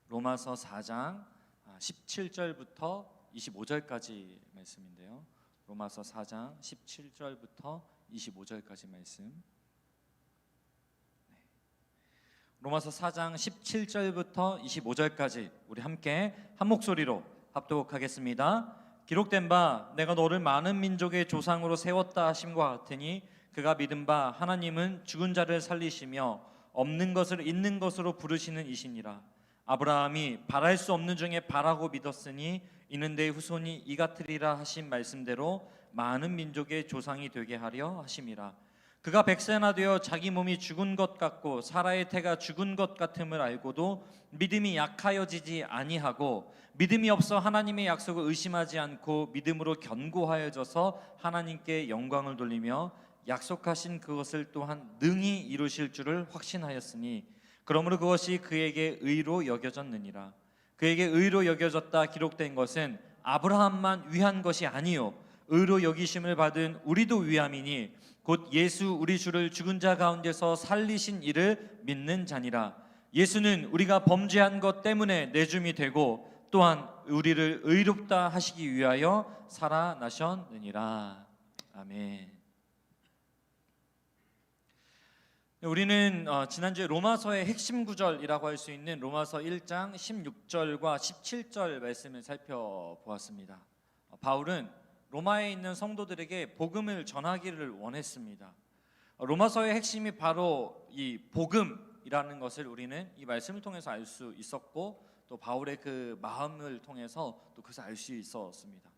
로마서 4장 17절부터 25절까지 말씀인데요. 로마서 4장 17절부터 25절까지 말씀. 로마서 4장 17절부터 25절까지 우리 함께 한 목소리로 합독하겠습니다. 기록된 바 내가 너를 많은 민족의 조상으로 세웠다 하심과 같으니 그가 믿은 바 하나님은 죽은 자를 살리시며 없는 것을 있는 것으로 부르시는 이시니라. 아브라함이 바랄 수 없는 중에 바라고 믿었으니 이는 내 후손이 이 같으리라 하신 말씀대로 많은 민족의 조상이 되게 하려 하심이라. 그가 100세나 되어 자기 몸이 죽은 것 같고 사라의 태가 죽은 것 같음을 알고도 믿음이 약하여지지 아니하고 믿음이 없어 하나님의 약속을 의심하지 않고 믿음으로 견고하여져서 하나님께 영광을 돌리며 약속하신 그것을 또한 능히 이루실 줄을 확신하였으니 그러므로 그것이 그에게 의로 여겨졌느니라. 그에게 의로 여겨졌다 기록된 것은 아브라함만 위한 것이 아니요 의로 여기심을 받은 우리도 위함이니 곧 예수 우리 주를 죽은 자 가운데서 살리신 이를 믿는 자니라. 예수는 우리가 범죄한 것 때문에 내줌이 되고 또한 우리를 의롭다 하시기 위하여 살아나셨느니라. 아멘. 우리는 지난주에 로마서의 핵심 구절이라고 할 수 있는 로마서 1장 16절과 17절 말씀을 살펴보았습니다. 바울은 로마에 있는 성도들에게 복음을 전하기를 원했습니다. 로마서의 핵심이 바로 이 복음이라는 것을 우리는 이 말씀을 통해서 알 수 있었고 또 바울의 그 마음을 통해서 또 그것을 알 수 있었습니다.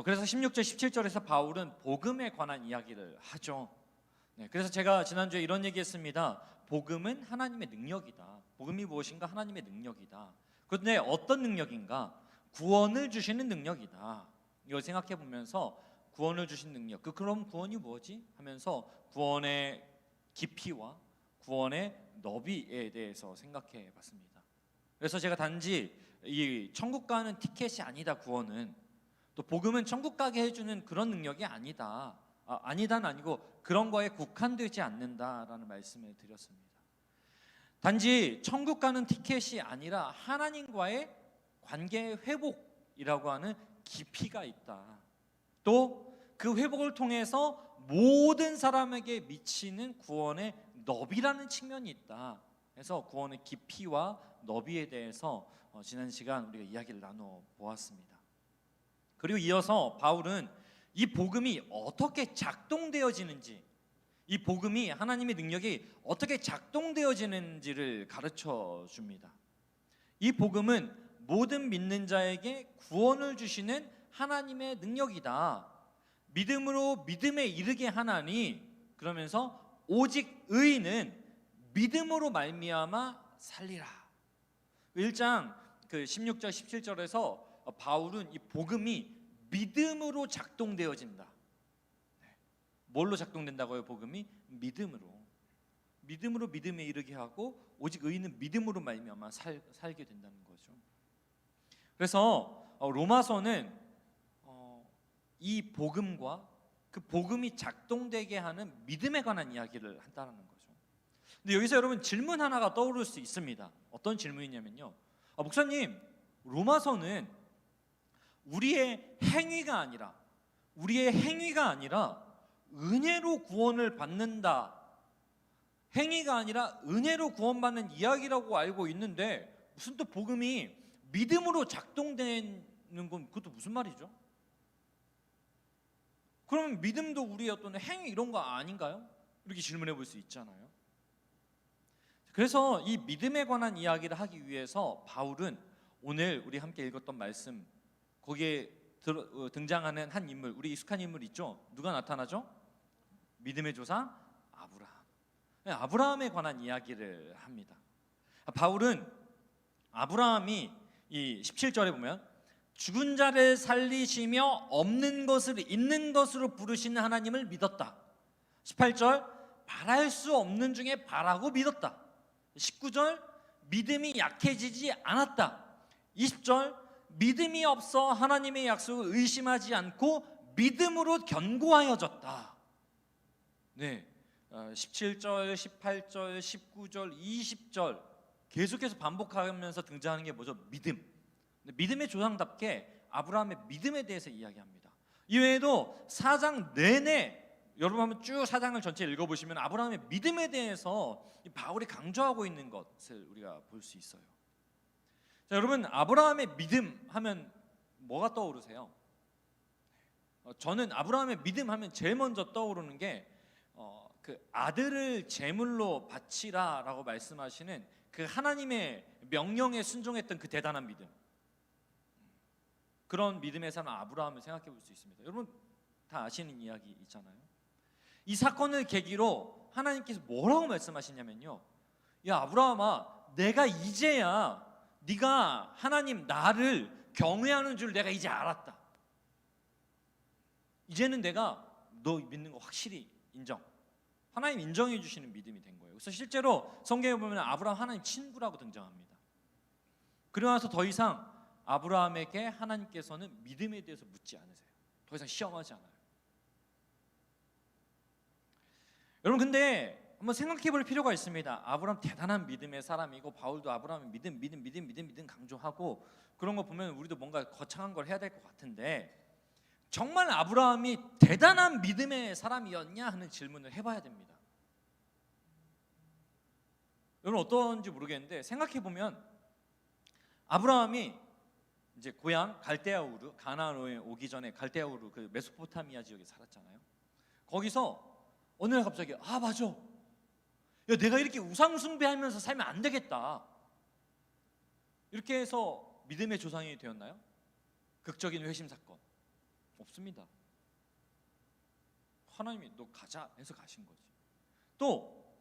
그래서 16절 17절에서 바울은 복음에 관한 이야기를 하죠. 그래서 제가 지난주에 이런 얘기했습니다. 복음은 하나님의 능력이다. 복음이 무엇인가? 하나님의 능력이다. 그런데 어떤 능력인가? 구원을 주시는 능력이다. 이걸 생각해 보면서 구원을 주신 능력, 그럼 구원이 뭐지? 하면서 구원의 깊이와 구원의 너비에 대해서 생각해 봤습니다. 그래서 제가 단지 이 천국 가는 티켓이 아니다. 구원은 또 복음은 천국 가게 해주는 그런 능력이 아니다. 아니다는 아니고 그런 거에 국한되지 않는다라는 말씀을 드렸습니다. 단지 천국 가는 티켓이 아니라 하나님과의 관계 회복이라고 하는 깊이가 있다. 또 그 회복을 통해서 모든 사람에게 미치는 구원의 너비라는 측면이 있다. 그래서 구원의 깊이와 너비에 대해서 지난 시간 우리가 이야기를 나눠 보았습니다. 그리고 이어서 바울은 이 복음이 어떻게 작동되어지는지, 이 복음이 하나님의 능력이 어떻게 작동되어지는지를 가르쳐 줍니다. 이 복음은 모든 믿는 자에게 구원을 주시는 하나님의 능력이다. 믿음으로 믿음에 이르게 하나니 그러면서 오직 의인은 믿음으로 말미암아 살리라. 1장 16절 17절에서 바울은 이 복음이 믿음으로 작동되어진다. 뭘로 작동된다고요? 복음이 믿음으로 믿음에 이르게 하고 오직 의인은 믿음으로 말미암아 살게 된다는 거죠. 그래서 로마서는 이 복음과 그 복음이 작동되게 하는 믿음에 관한 이야기를 한다는 거죠. 근데 여기서 여러분 질문 하나가 떠오를 수 있습니다. 어떤 질문이냐면요, 목사님, 로마서는 우리의 행위가 아니라 은혜로 구원을 받는다, 행위가 아니라 은혜로 구원받는 이야기라고 알고 있는데 무슨 또 복음이 믿음으로 작동되는 건 그것도 무슨 말이죠? 그러면 믿음도 우리의 어떤 행위 이런 거 아닌가요? 이렇게 질문해 볼 수 있잖아요. 그래서 이 믿음에 관한 이야기를 하기 위해서 바울은 오늘 우리 함께 읽었던 말씀, 거기에 등장하는 한 인물, 우리 익숙한 인물 있죠? 누가 나타나죠? 믿음의 조상 아브라함. 아브라함에 관한 이야기를 합니다. 바울은 아브라함이 이 17절에 보면 죽은 자를 살리시며 없는 것을 있는 것으로 부르시는 하나님을 믿었다. 18절 바랄 수 없는 중에 바라고 믿었다. 19절 믿음이 약해지지 않았다. 20절 믿음이 없어 하나님의 약속을 의심하지 않고 믿음으로 견고하여졌다. 17절, 18절, 19절, 20절 계속해서 반복하면서 등장하는 게 뭐죠? 믿음. 믿음의 조상답게 아브라함의 믿음에 대해서 이야기합니다. 이외에도 4장 내내 여러분 한번 쭉 4장을 전체 읽어보시면 아브라함의 믿음에 대해서 바울이 강조하고 있는 것을 우리가 볼 수 있어요. 자, 여러분 아브라함의 믿음 하면 뭐가 떠오르세요? 저는 아브라함의 믿음 하면 제일 먼저 떠오르는 게 그 아들을 제물로 바치라라고 말씀하시는 그 하나님의 명령에 순종했던 그 대단한 믿음. 그런 믿음의 사람 아브라함을 생각해 볼 수 있습니다. 여러분 다 아시는 이야기 있잖아요. 이 사건을 계기로 하나님께서 뭐라고 말씀하시냐면요, 야 아브라함아, 내가 이제야 네가 하나님 나를 경외하는 줄 내가 이제 알았다. 이제는 내가 너 믿는 거 확실히 인정. 하나님 인정해 주시는 믿음이 된 거예요. 그래서 실제로 성경에 보면 아브라함 하나님 친구라고 등장합니다. 그러고 나서 더 이상 아브라함에게 하나님께서는 믿음에 대해서 묻지 않으세요. 더 이상 시험하지 않아요. 여러분 근데 한번 생각해 볼 필요가 있습니다. 아브라함 대단한 믿음의 사람이고 바울도 아브라함의 믿음 강조하고 그런 거 보면 우리도 뭔가 거창한 걸 해야 될 것 같은데 정말 아브라함이 대단한 믿음의 사람이었냐 하는 질문을 해봐야 됩니다. 여러분 어떤지 모르겠는데 생각해 보면 아브라함이 이제 고향 갈대아 우르, 가나안에 오기 전에 갈대아 우르 그 메소포타미아 지역에 살았잖아요. 거기서 어느 날 갑자기 맞아, 야 내가 이렇게 우상 숭배하면서 살면 안 되겠다, 이렇게 해서 믿음의 조상이 되었나요? 극적인 회심 사건 없습니다. 하나님이 너 가자 해서 가신 거지. 또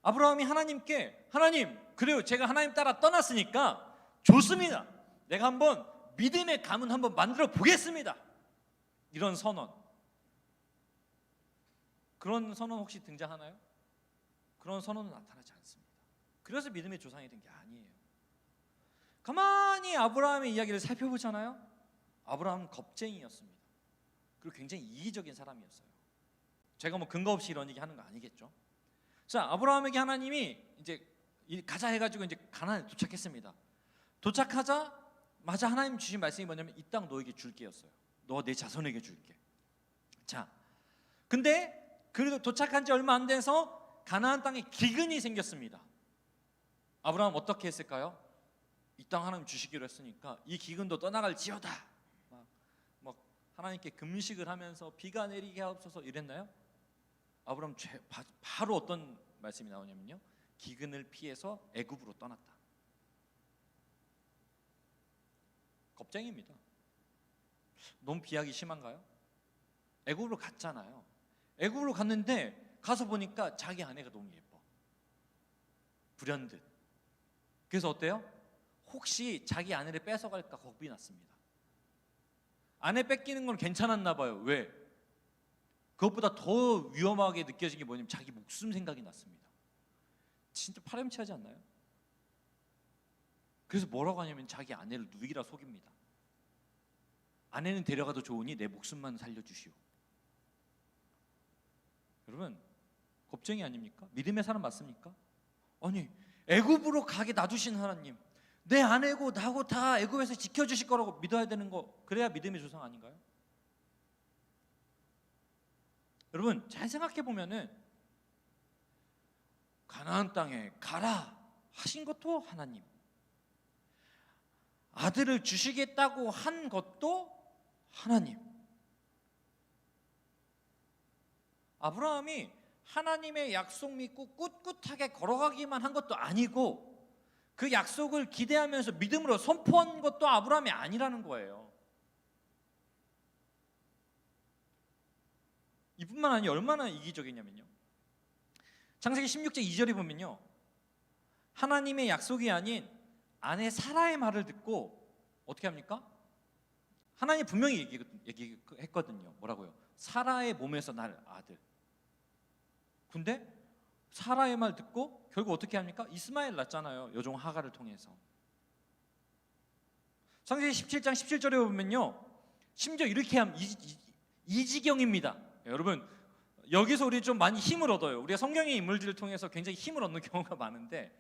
아브라함이 하나님께 하나님 그래요, 제가 하나님 따라 떠났으니까 좋습니다, 내가 한번 믿음의 가문 한번 만들어 보겠습니다, 이런 선언. 그런 선언 혹시 등장하나요? 그런 선언은 나타나지 않습니다. 그래서 믿음의 조상이 된 게 아니에요. 가만히 아브라함의 이야기를 살펴보잖아요. 아브라함은 겁쟁이였습니다. 그리고 굉장히 이기적인 사람이었어요. 제가 뭐 근거 없이 이런 얘기 하는 거 아니겠죠? 자, 아브라함에게 하나님이 이제 가자 해가지고 이제 가나안에 도착했습니다. 도착하자마자 하나님 주신 말씀이 뭐냐면 이 땅 너에게 줄게였어요. 너 내 자손에게 줄게. 자, 근데 그래도 도착한 지 얼마 안 돼서 가나안 땅에 기근이 생겼습니다. 아브라함 어떻게 했을까요? 이 땅 하나님 주시기로 했으니까 이 기근도 떠나갈지어다. 막 하나님께 금식을 하면서 비가 내리게 하옵소서 이랬나요? 아브라함 바로 어떤 말씀이 나오냐면요, 기근을 피해서 애굽으로 떠났다. 겁쟁이입니다. 너무 비하기 심한가요? 애굽으로 갔잖아요. 애굽으로 갔는데 가서 보니까 자기 아내가 너무 예뻐, 불현듯. 그래서 어때요? 혹시 자기 아내를 뺏어갈까 겁이 났습니다. 아내 뺏기는 건 괜찮았나 봐요. 왜? 그것보다 더 위험하게 느껴진 게 뭐냐면 자기 목숨 생각이 났습니다. 진짜 파렴치하지 않나요? 그래서 뭐라고 하냐면 자기 아내를 누이라 속입니다. 아내는 데려가도 좋으니 내 목숨만 살려주시오. 여러분 겁쟁이 아닙니까? 믿음의 사람 맞습니까? 아니 애굽으로 가게 놔두신 하나님, 내 아내고 나고 다 애굽에서 지켜주실 거라고 믿어야 되는 거, 그래야 믿음의 조상 아닌가요? 여러분 잘 생각해 보면은 가나안 땅에 가라 하신 것도 하나님, 아들을 주시겠다고 한 것도 하나님. 아브라함이 하나님의 약속 믿고 꿋꿋하게 걸어가기만 한 것도 아니고 그 약속을 기대하면서 믿음으로 선포한 것도 아브라함이 아니라는 거예요. 이뿐만 아니라 얼마나 이기적이냐면요, 창세기 16장 2절에 보면요, 하나님의 약속이 아닌 아내 사라의 말을 듣고 어떻게 합니까? 하나님 분명히 얘기했거든요. 뭐라고요? 사라의 몸에서 날 아들. 근데 사라의 말 듣고 결국 어떻게 합니까? 이스마엘 낳잖아요. 여종 하갈을 통해서. 창세기 17장 17절에 보면요, 심지어 이렇게 하면 이 지경입니다. 여러분 여기서 우리 좀 많이 힘을 얻어요. 우리가 성경의 인물들을 통해서 굉장히 힘을 얻는 경우가 많은데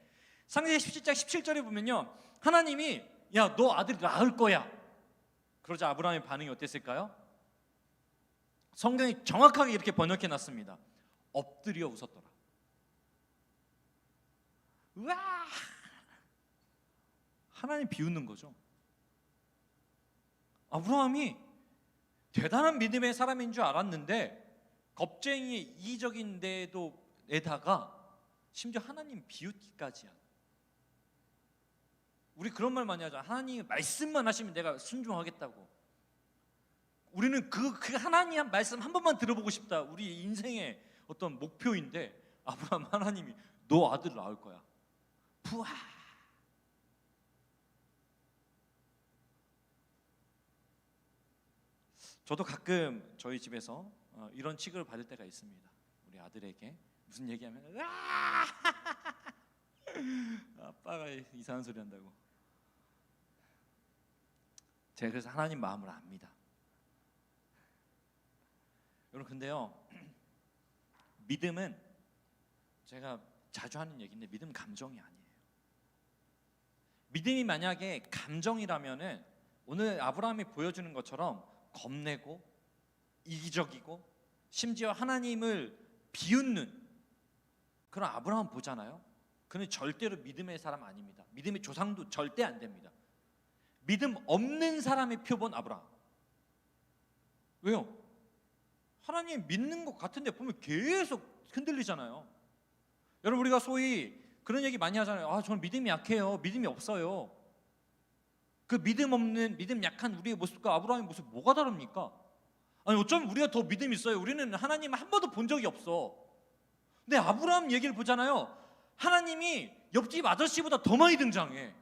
창세기 17장 17절에 보면요, 하나님이 야, 너 아들이 낳을 거야. 그러자 아브라함의 반응이 어땠을까요? 성경이 정확하게 이렇게 번역해 놨습니다. 엎드려 웃었더라. 우와! 하나님 비웃는 거죠. 아브라함이 대단한 믿음의 사람인 줄 알았는데 겁쟁이 이기적인 데에다가 심지어 하나님 비웃기까지 한. 우리 그런 말 많이 하잖아. 하나님 말씀만 하시면 내가 순종하겠다고. 우리는 그 하나님 말씀 한 번만 들어보고 싶다. 우리 인생의 어떤 목표인데 아브라함 하나님이 너 아들 낳을 거야. 부하. 저도 가끔 저희 집에서 이런 취급을 받을 때가 있습니다. 우리 아들에게 무슨 얘기하면 아빠가 이상한 소리 한다고. 제가 그래서 하나님 마음을 압니다. 여러분, 근데요, 믿음은 제가 자주 하는 얘기인데 믿음은 감정이 아니에요. 믿음이 만약에 감정이라면은 오늘 아브라함이 보여주는 것처럼 겁내고 이기적이고 심지어 하나님을 비웃는 그런 아브라함 보잖아요. 그는 절대로 믿음의 사람 아닙니다. 믿음의 조상도 절대 안 됩니다. 믿음 없는 사람의 표본 아브라함. 왜요? 하나님 믿는 것 같은데 보면 계속 흔들리잖아요. 여러분, 우리가 소위 그런 얘기 많이 하잖아요. 아, 저는 믿음이 약해요. 믿음이 없어요. 그 믿음 없는, 믿음 약한 우리의 모습과 아브라함의 모습 뭐가 다릅니까? 아니, 어쩌면 우리가 더 믿음 있어요. 우리는 하나님을 한 번도 본 적이 없어. 근데 아브라함 얘기를 보잖아요. 하나님이 옆집 아저씨보다 더 많이 등장해.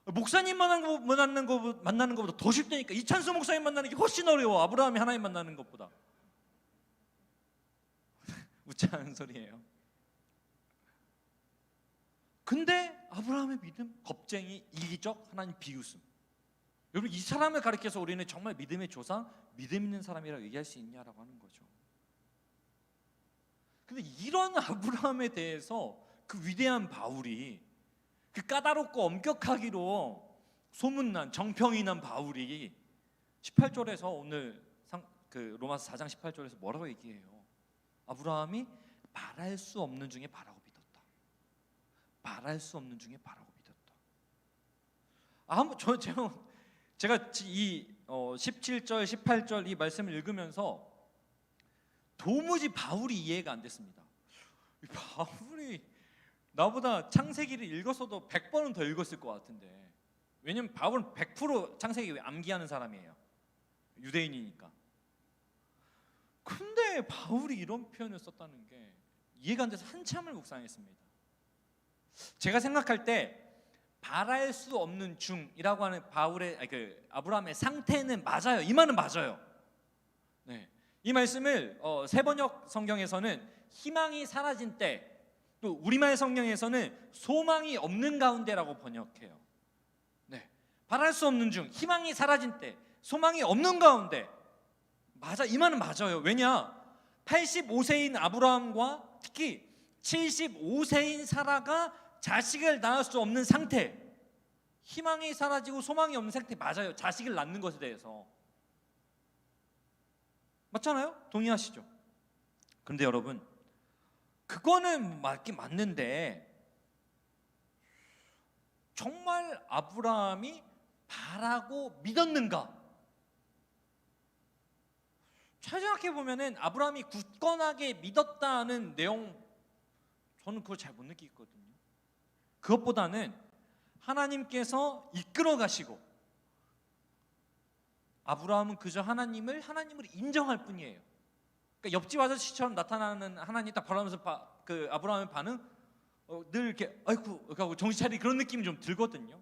목사님 만나는 것보다 더 쉽다니까. 이찬수 목사님 만나는 게 훨씬 어려워. 아브라함이 하나님 만나는 것보다. 웃지 않은 소리예요. 근데 아브라함의 믿음, 겁쟁이, 이기적, 하나님 비웃음. 여러분, 이 사람을 가리켜서 우리는 정말 믿음의 조상, 믿음 있는 사람이라고 얘기할 수 있냐라고 하는 거죠. 근데 이런 아브라함에 대해서 그 위대한 바울이, 그 까다롭고 엄격하기로 소문난, 정평이 난 바울이 18절에서 오늘 그 로마서 4장 18절에서 뭐라고 얘기해요? 아브라함이 말할 수 없는 중에 바라고 믿었다. 말할 수 없는 중에 바라고 믿었다. 제가 이 17절, 18절 이 말씀을 읽으면서 도무지 바울이 이해가 안 됐습니다. 바울이 나보다 창세기를 읽었어도 100번은 더 읽었을 것 같은데, 왜냐면 바울은 100% 창세기 암기하는 사람이에요. 유대인이니까. 근데 바울이 이런 표현을 썼다는 게 이해가 안 돼서 한참을 묵상했습니다. 제가 생각할 때 바랄 수 없는 중이라고 하는 아브라함의 상태는 맞아요. 이 말은 맞아요. 네. 이 말씀을 세번역 성경에서는 희망이 사라진 때, 또 우리말 성경에서는 소망이 없는 가운데라고 번역해요. 네. 바랄 수 없는 중, 희망이 사라진 때, 소망이 없는 가운데. 맞아, 이 말은 맞아요. 왜냐? 85세인 아브라함과 특히 75세인 사라가 자식을 낳을 수 없는 상태, 희망이 사라지고 소망이 없는 상태 맞아요. 자식을 낳는 것에 대해서 맞잖아요? 동의하시죠? 그런데 여러분, 그거는 맞긴 맞는데 정말 아브라함이 바라고 믿었는가? 잘 생각해 보면은 아브라함이 굳건하게 믿었다는 내용, 저는 그걸 잘 못 느끼거든요. 그것보다는 하나님께서 이끌어 가시고, 아브라함은 그저 하나님을 인정할 뿐이에요. 그러니까 옆집 아저씨처럼 나타나는 하나님 딱 바라보면서 그 아브라함의 반응 늘 이렇게 아이고 정신 차리, 그런 느낌이 좀 들거든요.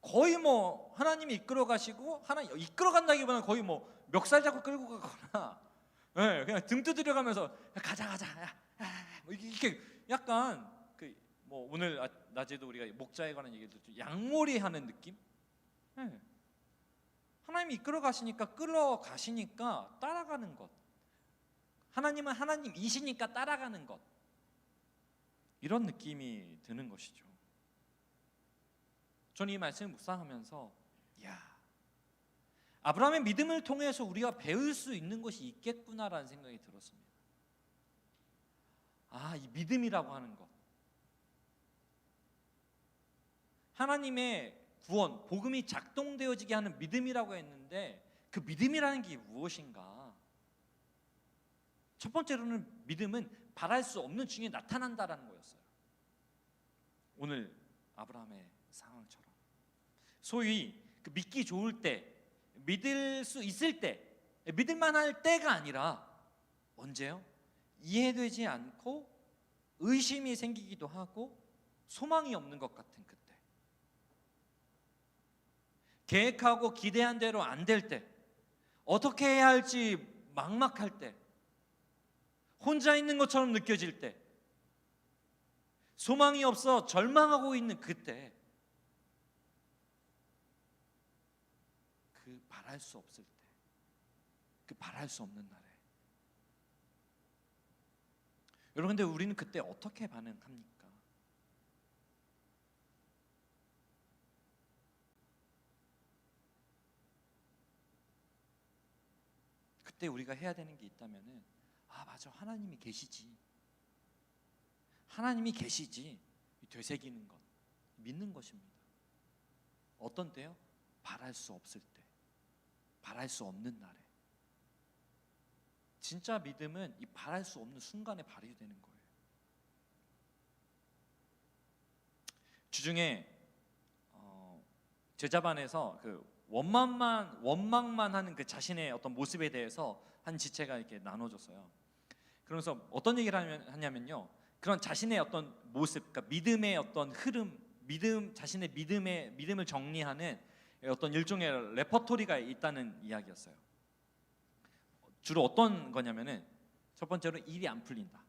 거의 뭐 하나님이 이끌어 가시고, 하나님 이끌어 간다기보다는 거의 뭐 멱살 잡고 끌고 가거나, 네, 그냥 등 두드려 가면서 가자 뭐 이렇게 약간 뭐 오늘 낮에도 우리가 목자에 관한 얘기를 듣죠. 양몰이 하는 느낌? 네. 하나님이 이끌어 가시니까 끌어가시니까 따라가는 것. 하나님은 하나님이시니까 따라가는 것. 이런 느낌이 드는 것이죠. 저는 이 말씀을 묵상하면서 아브라함의 믿음을 통해서 우리가 배울 수 있는 것이 있겠구나라는 생각이 들었습니다. 이 믿음이라고 하는 것, 하나님의 구원, 복음이 작동되어지게 하는 믿음이라고 했는데 그 믿음이라는 게 무엇인가? 첫 번째로는 믿음은 바랄 수 없는 중에 나타난다라는 거였어요. 오늘 아브라함의 상황처럼 소위 그 믿기 좋을 때, 믿을 수 있을 때, 믿을 만할 때가 아니라 언제요? 이해되지 않고 의심이 생기기도 하고 소망이 없는 것 같은 그때, 계획하고 기대한 대로 안 될 때, 어떻게 해야 할지 막막할 때, 혼자 있는 것처럼 느껴질 때, 소망이 없어 절망하고 있는 그때, 그 바랄 수 없을 때, 그 바랄 수 없는 날에, 여러분, 근데 우리는 그때 어떻게 반응합니까? 그때 우리가 해야 되는 게 있다면은 맞아, 하나님이 계시지, 하나님이 계시지, 되새기는 것, 믿는 것입니다. 어떤 때요? 바랄 수 없을 때, 바랄 수 없는 날에. 진짜 믿음은 이 바랄 수 없는 순간에 발휘되는 거예요. 주중에 제자반에서 그 원망만 하는 그 자신의 어떤 모습에 대해서 한 지체가 이렇게 나눠줬어요. 그러면서 어떤 얘기를 하냐면요, 그런 자신의 어떤 모습, 그러니까 믿음의 어떤 흐름, 자신의 믿음을 정리하는 어떤 일종의 레퍼토리가 있다는 이야기였어요. 주로 어떤 거냐면은, 첫 번째로 일이 안 풀린다.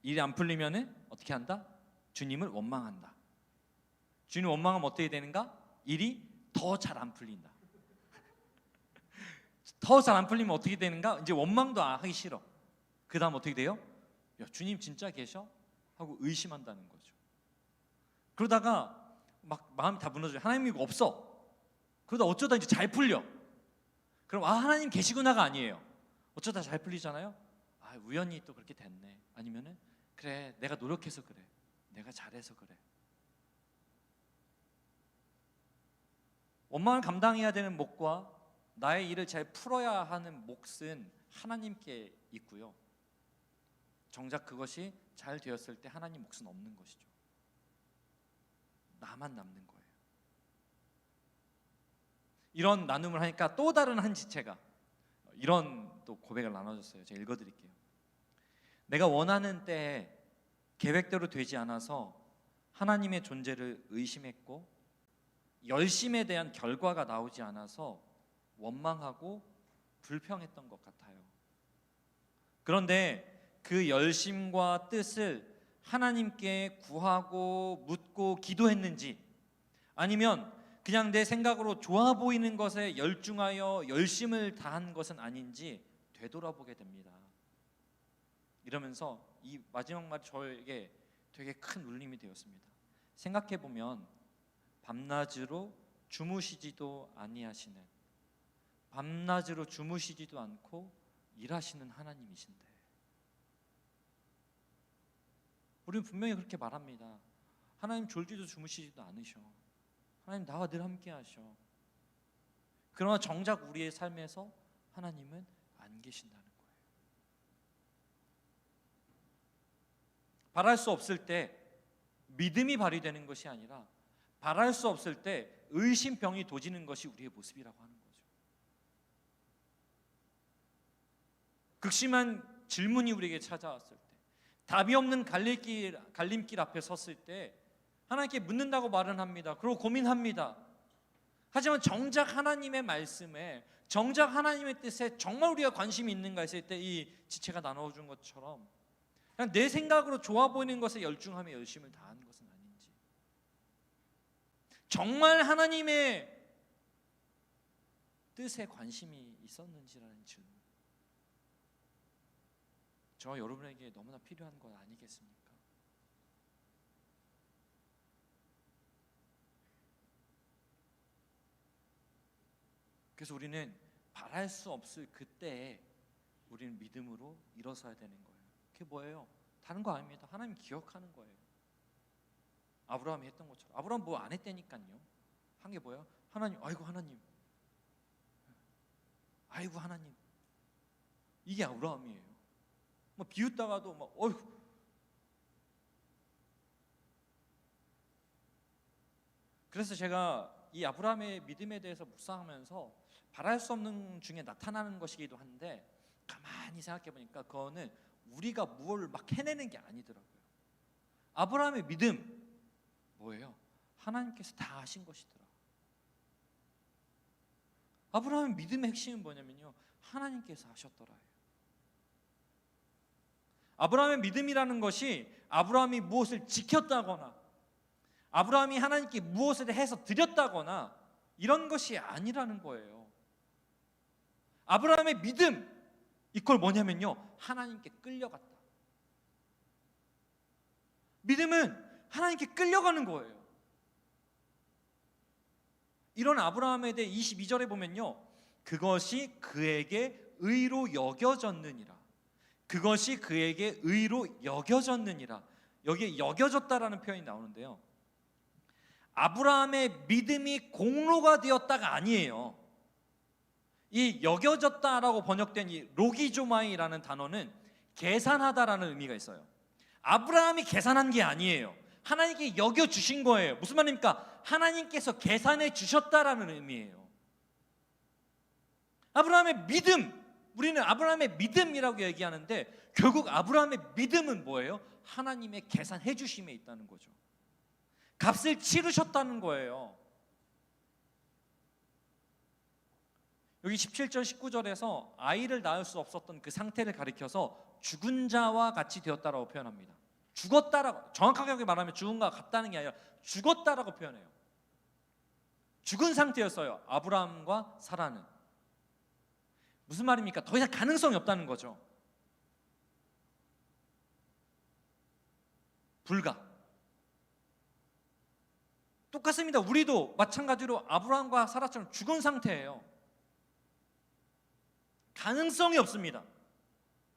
일이 안 풀리면은 어떻게 한다? 주님을 원망한다. 주님 원망하면 어떻게 되는가? 일이 더 잘 안 풀린다. 더 잘 안 풀리면 어떻게 되는가? 이제 원망도 하기 싫어. 그 다음 어떻게 돼요? 야, 주님 진짜 계셔? 하고 의심한다는 거죠. 그러다가 막 마음이 다 무너져요. 하나님 이거 없어. 그러다 어쩌다 이제 잘 풀려. 그럼 하나님 계시구나가 아니에요. 어쩌다 잘 풀리잖아요. 우연히 또 그렇게 됐네. 아니면은 그래, 내가 노력해서 그래, 내가 잘해서 그래. 원망을 감당해야 되는 몫과 나의 일을 잘 풀어야 하는 몫은 하나님께 있고요, 정작 그것이 잘 되었을 때 하나님 몫은 없는 것이죠. 나만 남는 거예요. 이런 나눔을 하니까 또 다른 한 지체가 이런 또 고백을 나눠줬어요. 제가 읽어드릴게요. 내가 원하는 때에 계획대로 되지 않아서 하나님의 존재를 의심했고, 열심에 대한 결과가 나오지 않아서 원망하고 불평했던 것 같아요. 그런데 그 열심과 뜻을 하나님께 구하고 묻고 기도했는지, 아니면 그냥 내 생각으로 좋아 보이는 것에 열중하여 열심을 다한 것은 아닌지 되돌아보게 됩니다. 이러면서 이 마지막 말이 저에게 되게 큰 울림이 되었습니다. 생각해보면 밤낮으로 주무시지도 아니하시는, 밤낮으로 주무시지도 않고 일하시는 하나님이신데, 우리는 분명히 그렇게 말합니다. 하나님 졸지도 주무시지도 않으셔. 하나님 나와 늘 함께 하셔. 그러나 정작 우리의 삶에서 하나님은 안 계신다는 거예요. 바랄 수 없을 때 믿음이 발휘되는 것이 아니라, 바랄 수 없을 때 의심병이 도지는 것이 우리의 모습이라고 하는 거죠. 극심한 질문이 우리에게 찾아왔을 때, 답이 없는 갈림길 앞에 섰을 때 하나님께 묻는다고 말은 합니다. 그리고 고민합니다. 하지만 정작 하나님의 말씀에, 정작 하나님의 뜻에 정말 우리가 관심이 있는가 했을 때 이 지체가 나눠준 것처럼 그냥 내 생각으로 좋아 보이는 것에 열중하며 열심을 다하는 것은 아닌지, 정말 하나님의 뜻에 관심이 있었는지라는 질문, 저 여러분에게 너무나 필요한 것 아니겠습니까? 그래서 우리는 바랄 수 없을 그때에 우리는 믿음으로 일어서야 되는 거예요. 그게 뭐예요? 다른 거 아닙니다. 하나님 기억하는 거예요. 아브라함이 했던 것처럼. 아브라함 뭐 안 했다니까요. 한 게 뭐예요? 하나님, 아이고 하나님, 아이고 하나님. 이게 아브라함이에요. 뭐 비웃다가도 막 어휴. 그래서 제가 이 아브라함의 믿음에 대해서 묵상하면서 바랄 수 없는 중에 나타나는 것이기도 한데, 가만히 생각해 보니까 그거는 우리가 뭘 막 해내는 게 아니더라고요. 아브라함의 믿음 뭐예요? 하나님께서 다 하신 것이더라. 아브라함의 믿음의 핵심은 뭐냐면요, 하나님께서 하셨더라요. 아브라함의 믿음이라는 것이 아브라함이 무엇을 지켰다거나 아브라함이 하나님께 무엇을 해서 드렸다거나 이런 것이 아니라는 거예요. 아브라함의 믿음 이걸 뭐냐면요, 하나님께 끌려갔다. 믿음은 하나님께 끌려가는 거예요. 이런 아브라함에 대해 22절에 보면요, 그것이 그에게 의로 여겨졌느니라. 그것이 그에게 의로 여겨졌느니라. 여기에 여겨졌다라는 표현이 나오는데요, 아브라함의 믿음이 공로가 되었다가 아니에요. 이 여겨졌다라고 번역된 이 로기조마이라는 단어는 계산하다라는 의미가 있어요. 아브라함이 계산한 게 아니에요. 하나님께 여겨주신 거예요. 무슨 말입니까? 하나님께서 계산해 주셨다라는 의미예요. 아브라함의 믿음, 우리는 아브라함의 믿음이라고 얘기하는데 결국 아브라함의 믿음은 뭐예요? 하나님의 계산해 주심에 있다는 거죠. 값을 치르셨다는 거예요. 여기 17절 19절에서 아이를 낳을 수 없었던 그 상태를 가리켜서 죽은 자와 같이 되었다라고 표현합니다. 죽었다라고, 정확하게 말하면 죽은 것 같다는 게 아니라 죽었다라고 표현해요. 죽은 상태였어요, 아브라함과 사라는. 무슨 말입니까? 더 이상 가능성이 없다는 거죠. 불가. 똑같습니다. 우리도 마찬가지로 아브라함과 사라처럼 죽은 상태예요. 가능성이 없습니다.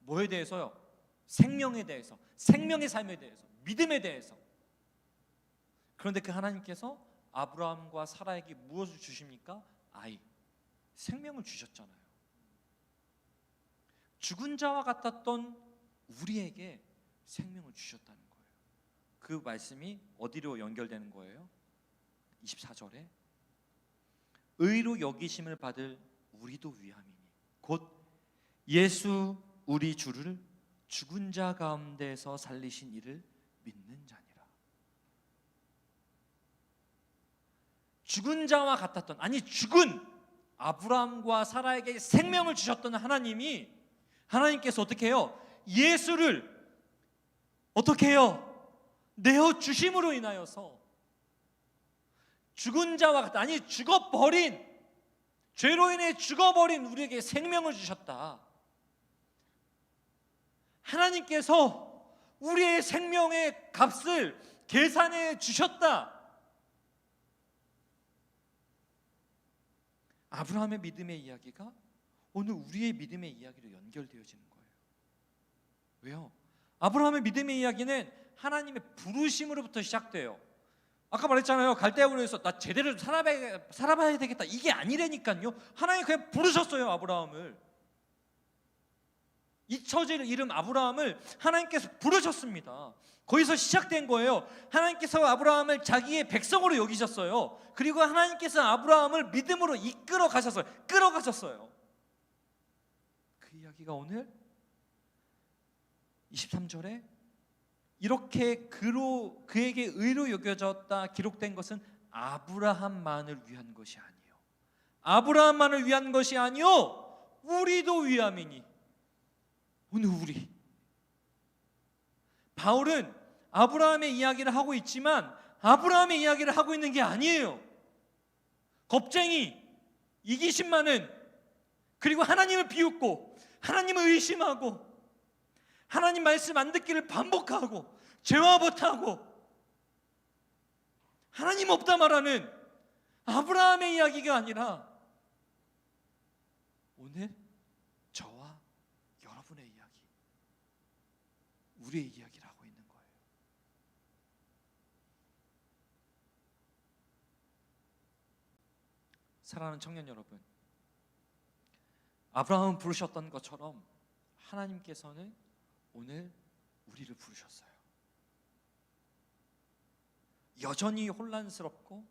뭐에 대해서요? 생명에 대해서, 생명의 삶에 대해서, 믿음에 대해서. 그런데 그 하나님께서 아브라함과 사라에게 무엇을 주십니까? 아이, 생명을 주셨잖아요. 죽은 자와 같았던 우리에게 생명을 주셨다는 거예요. 그 말씀이 어디로 연결되는 거예요? 24절에 의로 여기심을 받을 우리도 위함이니 곧 예수 우리 주를 죽은 자 가운데서 살리신 이를 믿는 자니라. 죽은 자와 같았던, 아니 죽은 아브라함과 사라에게 생명을 주셨던 하나님이, 하나님께서 어떻게 해요? 예수를 어떻게 해요? 내어주심으로 인하여서 죽은 자와 같다, 아니 죽어버린, 죄로 인해 죽어버린 우리에게 생명을 주셨다. 하나님께서 우리의 생명의 값을 계산해 주셨다. 아브라함의 믿음의 이야기가 오늘 우리의 믿음의 이야기로 연결되어지는 거예요. 왜요? 아브라함의 믿음의 이야기는 하나님의 부르심으로부터 시작돼요. 아까 말했잖아요. 갈대아우르에서 나 제대로 살아봐야 되겠다, 이게 아니라니까요. 하나님 그냥 부르셨어요, 아브라함을. 잊혀질 이름 아브라함을 하나님께서 부르셨습니다. 거기서 시작된 거예요. 하나님께서 아브라함을 자기의 백성으로 여기셨어요. 그리고 하나님께서 아브라함을 믿음으로 이끌어 가셨어요. 끌어가셨어요. 그 이야기가 오늘 23절에 이렇게 그에게 의로 여겨졌다 기록된 것은 아브라함만을 위한 것이 아니요, 아브라함만을 위한 것이 아니요 우리도 위함이니. 오늘 우리, 바울은 아브라함의 이야기를 하고 있지만 아브라함의 이야기를 하고 있는 게 아니에요. 겁쟁이, 이기심 많은, 그리고 하나님을 비웃고 하나님을 의심하고 하나님 말씀 안 듣기를 반복하고 죄와 못하고 하나님 없다 말하는 아브라함의 이야기가 아니라 오늘 저와 여러분의 이야기, 우리의 이야기를 하고 있는 거예요. 사랑하는 청년 여러분, 아브라함을 부르셨던 것처럼 하나님께서는 오늘 우리를 부르셨어요. 여전히 혼란스럽고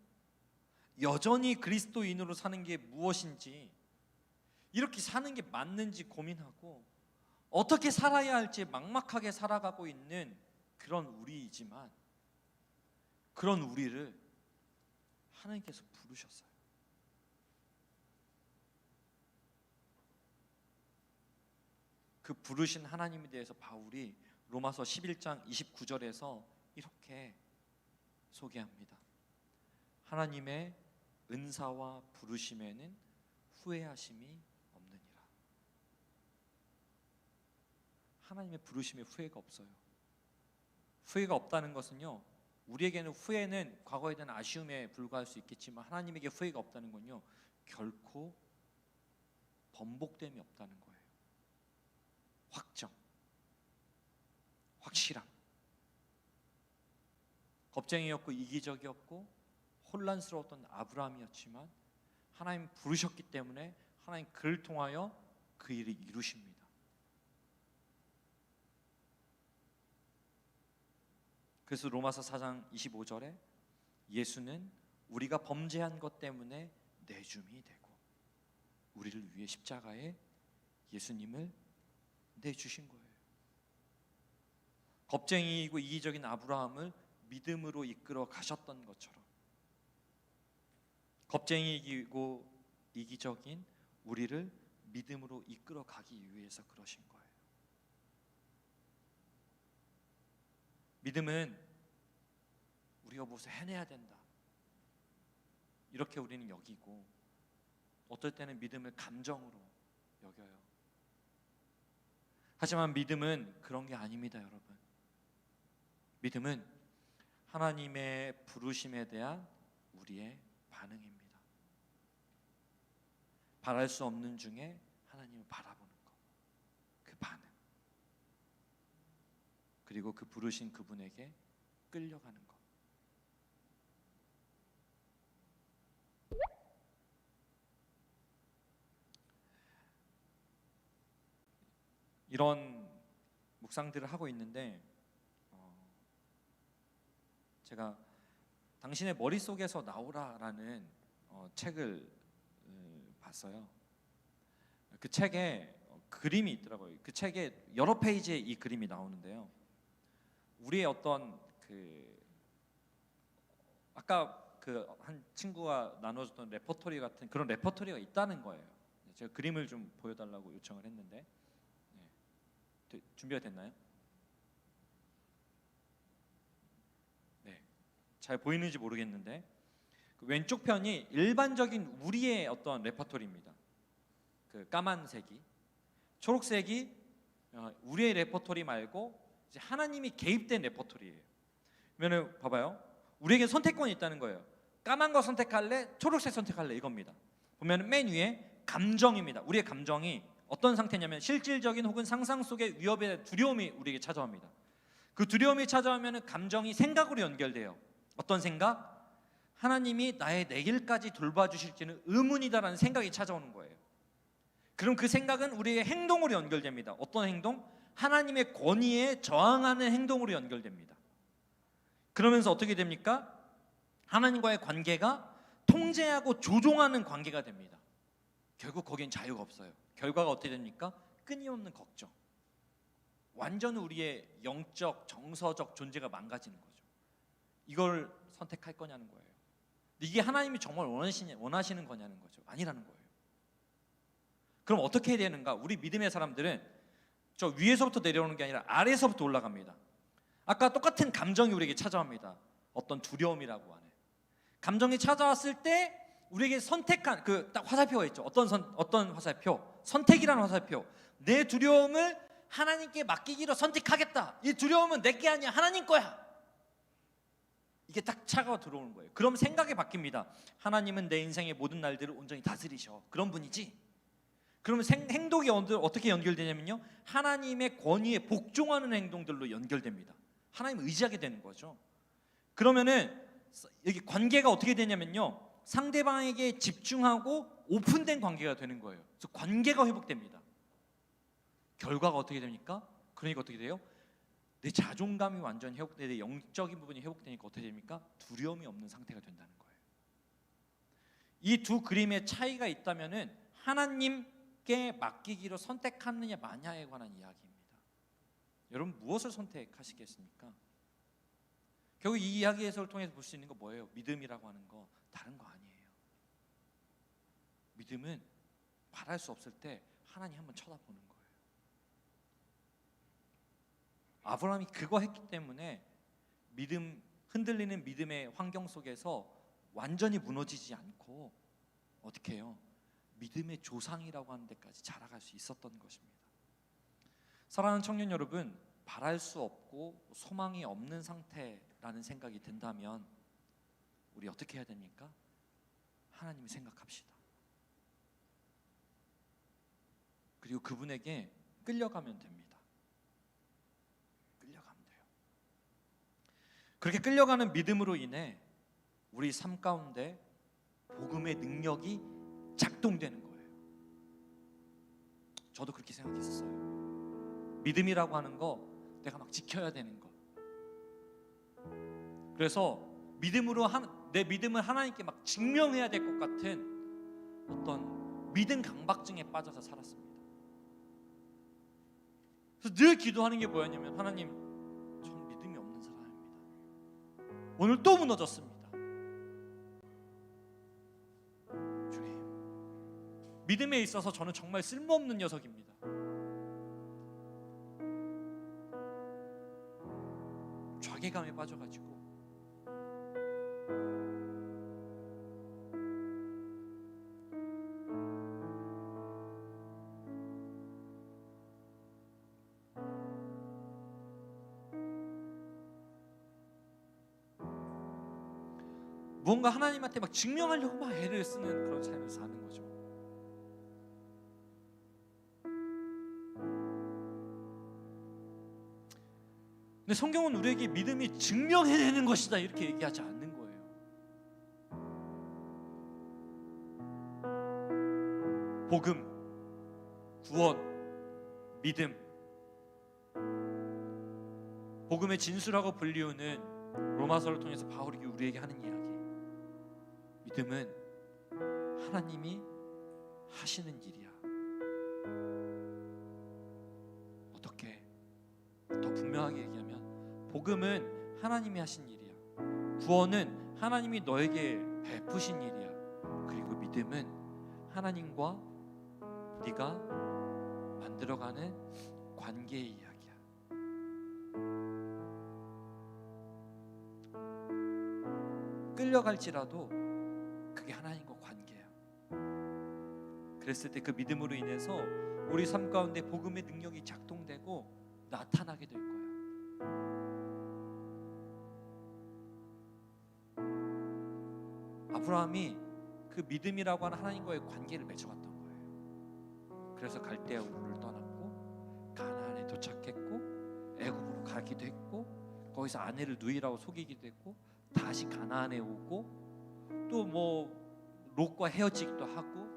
여전히 그리스도인으로 사는 게 무엇인지, 이렇게 사는 게 맞는지 고민하고 어떻게 살아야 할지 막막하게 살아가고 있는 그런 우리이지만, 그런 우리를 하나님께서 부르셨어요. 그 부르신 하나님에 대해서 바울이 로마서 11장 29절에서 이렇게 소개합니다. 하나님의 은사와 부르심에는 후회하심이 없느니라. 하나님의 부르심에 후회가 없어요. 후회가 없다는 것은요, 우리에게는 후회는 과거에 대한 아쉬움에 불과할 수 있겠지만, 하나님에게 후회가 없다는 건요, 결코 번복됨이 없다는 거예요. 확정, 확실함. 겁쟁이였고 이기적이었고 혼란스러웠던 아브라함이었지만, 하나님 부르셨기 때문에 하나님 그를 통하여 그 일을 이루십니다. 그래서 로마서 4장 25절에 예수는 우리가 범죄한 것 때문에 내줌이 되고 우리를 위해 십자가에 예수님을 내주신 거예요. 겁쟁이이고 이기적인 아브라함을 믿음으로 이끌어 가셨던 것처럼, 겁쟁이이고 이기적인 우리를 믿음으로 이끌어 가기 위해서 그러신 거예요. 믿음은 우리가 무엇을 해내야 된다, 이렇게 우리는 여기고, 어떨 때는 믿음을 감정으로 여겨요. 하지만 믿음은 그런 게 아닙니다, 여러분. 믿음은 하나님의 부르심에 대한 우리의 반응입니다. 바랄 수 없는 중에 하나님을 바라보는 것, 그 반응, 그리고 그 부르신 그분에게 끌려가는 것. 이런 묵상들을 하고 있는데, 제가 당신의 머릿속에서 나오라라는 책을 봤어요. 그 책에 그림이 있더라고요. 그 책에 여러 페이지에 이 그림이 나오는데요, 우리의 어떤 아까 한 친구가 나눠줬던 레퍼토리 같은 그런 레퍼토리가 있다는 거예요. 제가 그림을 좀 보여달라고 요청을 했는데, 준비가 됐나요? 네, 잘 보이는지 모르겠는데, 그 왼쪽 편이 일반적인 우리의 어떤 레퍼토리입니다. 그 까만색이, 초록색이 우리의 레퍼토리 말고 이제 하나님이 개입된 레퍼토리예요. 그러면 봐봐요, 우리에게 선택권이 있다는 거예요. 까만 거 선택할래, 초록색 선택할래, 이겁니다. 보면 맨 위에 감정입니다. 우리의 감정이 어떤 상태냐면 실질적인 혹은 상상 속의 위협에 대한 두려움이 우리에게 찾아옵니다. 그 두려움이 찾아오면 감정이 생각으로 연결돼요. 어떤 생각? 하나님이 나의 내일까지 돌봐주실지는 의문이다라는 생각이 찾아오는 거예요. 그럼 그 생각은 우리의 행동으로 연결됩니다. 어떤 행동? 하나님의 권위에 저항하는 행동으로 연결됩니다. 그러면서 어떻게 됩니까? 하나님과의 관계가 통제하고 조종하는 관계가 됩니다. 결국 거기엔 자유가 없어요. 결과가 어떻게 됩니까? 끊임없는 걱정. 완전 우리의 영적, 정서적 존재가 망가지는 거죠. 이걸 선택할 거냐는 거예요. 이게 하나님이 정말 원하시는 거냐는 거죠. 아니라는 거예요. 그럼 어떻게 해야 되는가? 우리 믿음의 사람들은 저 위에서부터 내려오는 게 아니라 아래에서부터 올라갑니다. 아까 똑같은 감정이 우리에게 찾아옵니다. 어떤 두려움이라고 하네. 감정이 찾아왔을 때 우리에게 선택한 그 딱 화살표가 있죠. 어떤 화살표? 선택이라는 화살표. 내 두려움을 하나님께 맡기기로 선택하겠다. 이 두려움은 내게 아니야, 하나님 거야. 이게 딱 차가 들어오는 거예요. 그럼 생각이 바뀝니다. 하나님은 내 인생의 모든 날들을 온전히 다스리셔. 그런 분이지. 그러면 행동이 어떻게 연결되냐면요, 하나님의 권위에 복종하는 행동들로 연결됩니다. 하나님을 의지하게 되는 거죠. 그러면은 여기 관계가 어떻게 되냐면요, 상대방에게 집중하고 오픈된 관계가 되는 거예요. 그래서 관계가 회복됩니다. 결과가 어떻게 됩니까? 그러니까 어떻게 돼요? 내 자존감이 완전히 회복되고 내 영적인 부분이 회복되니까 어떻게 됩니까? 두려움이 없는 상태가 된다는 거예요. 이 두 그림의 차이가 있다면은 하나님께 맡기기로 선택하느냐 마냐에 관한 이야기입니다. 여러분 무엇을 선택하시겠습니까? 결국 이 이야기에서 통해서 볼 수 있는 거 뭐예요? 믿음이라고 하는 거 다른 거 아니에요. 믿음은 바랄 수 없을 때 하나님 한번 쳐다보는 거예요. 아브라함이 그거 했기 때문에 흔들리는 믿음의 환경 속에서 완전히 무너지지 않고 어떻게 해요? 믿음의 조상이라고 하는 데까지 자라갈 수 있었던 것입니다. 사랑하는 청년 여러분, 바랄 수 없고 소망이 없는 상태라는 생각이 든다면 우리 어떻게 해야 됩니까? 하나님을 생각합시다. 그리고 그분에게 끌려가면 됩니다. 끌려가면 돼요. 그렇게 끌려가는 믿음으로 인해 우리 삶 가운데 복음의 능력이 작동되는 거예요. 저도 그렇게 생각했었어요. 믿음이라고 하는 거 내가 막 지켜야 되는 거. 그래서 내 믿음을 하나님께 막 증명해야 될 것 같은 어떤 믿음 강박증에 빠져서 살았습니다. 그래서 늘 기도하는 게 뭐였냐면, 하나님, 저는 믿음이 없는 사람입니다. 오늘 또 무너졌습니다. 주님, 믿음에 있어서 저는 정말 쓸모없는 녀석입니다. 자괴감에 빠져가지고 무언가 하나님한테 막 증명하려고 막 애를 쓰는 그런 삶을 사는 거죠. 근데 성경은 우리에게 믿음이 증명해내는 것이다 이렇게 얘기하지 않는 거예요. 복음, 구원, 믿음, 복음의 진수라고 불리우는 로마서를 통해서 바울이 우리에게 하는 이야기. 믿음은 하나님이 하시는 일이야. 어떻게? 더 분명하게 얘기하면 복음은 하나님이 하신 일이야. 구원은 하나님이 너에게 베푸신 일이야. 그리고 믿음은 하나님과 네가 만들어가는 관계의 이야기야. 끌려갈지라도 그게 하나님과 관계야. 그랬을 때 그 믿음으로 인해서 우리 삶 가운데 복음의 능력이 작동되고 나타나게 될 거야. 아브라함이 그 믿음이라고 하는 하나님과의 관계를 맺어갔던 거예요. 그래서 갈대아 우르를 떠났고 가나안에 도착했고 애굽으로 가기도 했고 거기서 아내를 누이라고 속이기도 했고 다시 가나안에 오고 또 뭐 롯과 헤어지기도 하고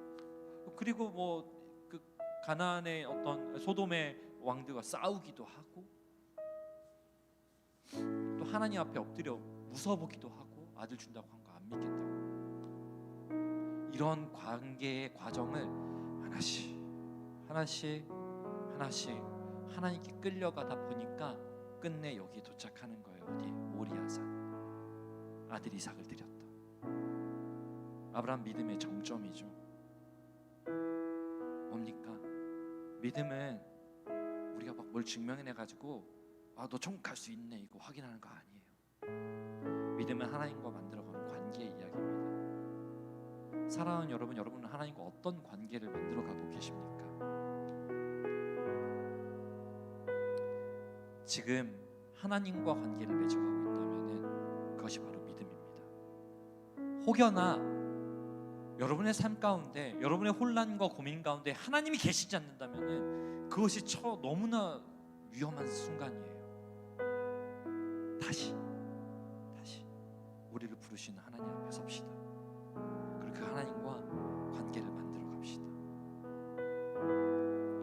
그리고 뭐 그 가나안의 어떤 소돔의 왕들과 싸우기도 하고 또 하나님 앞에 엎드려 무서보기도 하고 아들 준다고 한 거 안 믿겠다고. 이런 관계의 과정을 하나씩 하나님께 끌려가다 보니까 끝내 여기 도착하는 거예요. 어디? 모리아산. 아들 이삭을 드렸다. 아브라함 믿음의 정점이죠. 뭡니까? 믿음은 우리가 막 뭘 증명해내 가지고 너 천국 갈 수 있네 이거 확인하는 거 아니에요. 믿음은 하나님과 만들어가는 관계의 이야기입니다. 사랑하는 여러분, 여러분은 하나님과 어떤 관계를 만들어가고 계십니까? 지금 하나님과 관계를 맺어가고 있다면 그것이 바로 믿음입니다. 혹여나 여러분의 삶 가운데, 여러분의 혼란과 고민 가운데 하나님이 계시지 않는다면 그것이 너무나 위험한 순간이에요. 다시 우리를 부르시는 하나님 앞에 섭시다. 그리고 그 하나님과 관계를 만들어 갑시다.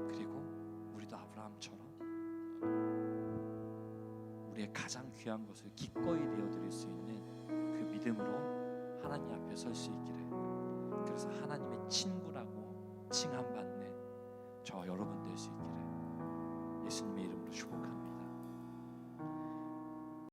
그리고 우리도 아브라함처럼 우리의 가장 귀한 것을 기꺼이 내어드릴 수 있는 그 믿음으로 하나님 앞에 설 수 있기를, 그래서 하나님의 친구라고 칭함받는 저와 여러분 될 수 있기를 예수님의 이름으로 축복합니다.